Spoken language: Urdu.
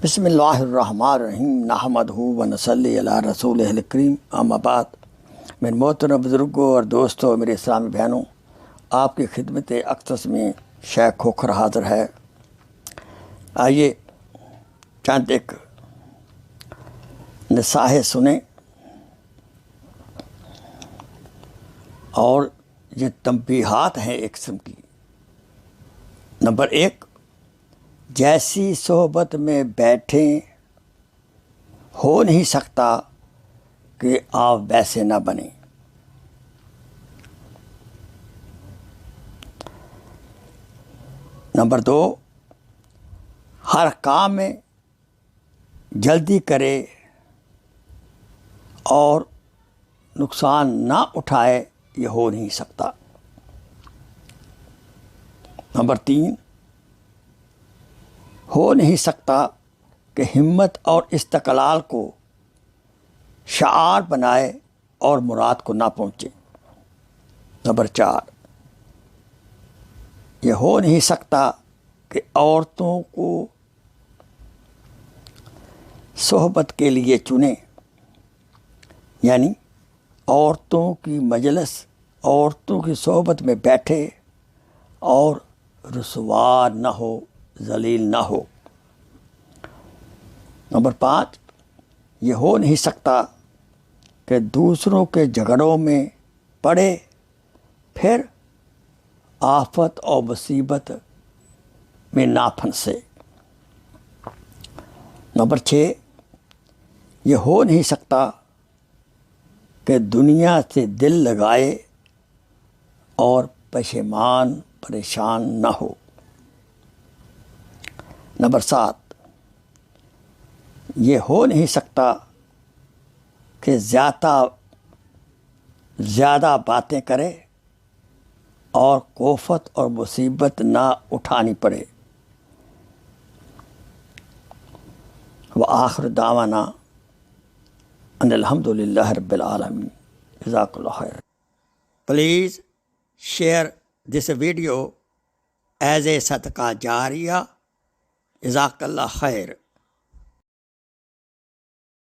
بسم اللہ الرحمن الرحیم نحمدہ و نصلی علی رسولہ الکریم اما بعد۔ میرے محترم بزرگوں اور دوستوں، میرے اسلامی بہنوں، آپ کی خدمت اقدس میں شیخ کھوکھر حاضر ہے۔ آئیے چند ایک نصائح سنیں اور یہ تنبیہات ہیں ایک قسم کی۔ نمبر 1، جیسی صحبت میں بیٹھیں ہو نہیں سکتا کہ آپ ویسے نہ بنیں۔ نمبر 2، ہر کام میں جلدی کرے اور نقصان نہ اٹھائے، یہ ہو نہیں سکتا۔ نمبر 3، ہو نہیں سکتا کہ ہمت اور استقلال کو شعار بنائے اور مراد کو نہ پہنچے۔ نمبر 4، یہ ہو نہیں سکتا کہ عورتوں کو صحبت کے لیے چنے، یعنی عورتوں کی مجلس، عورتوں کی صحبت میں بیٹھے اور رسوا نہ ہو، ذلیل نہ ہو۔ نمبر 5، یہ ہو نہیں سکتا کہ دوسروں کے جھگڑوں میں پڑے پھر آفت اور مصیبت میں نہ پھنسے۔ نمبر 6، یہ ہو نہیں سکتا کہ دنیا سے دل لگائے اور پشیمان پریشان نہ ہو۔ نمبر 7، یہ ہو نہیں سکتا کہ زیادہ باتیں کرے اور کوفت اور مصیبت نہ اٹھانی پڑے۔ وآخر دعوانا ان الحمد للہ رب العالمین۔ جزاک اللہ خیر۔ Please share this video as a صدقہ جاریہ۔ جزاک اللہ خیر۔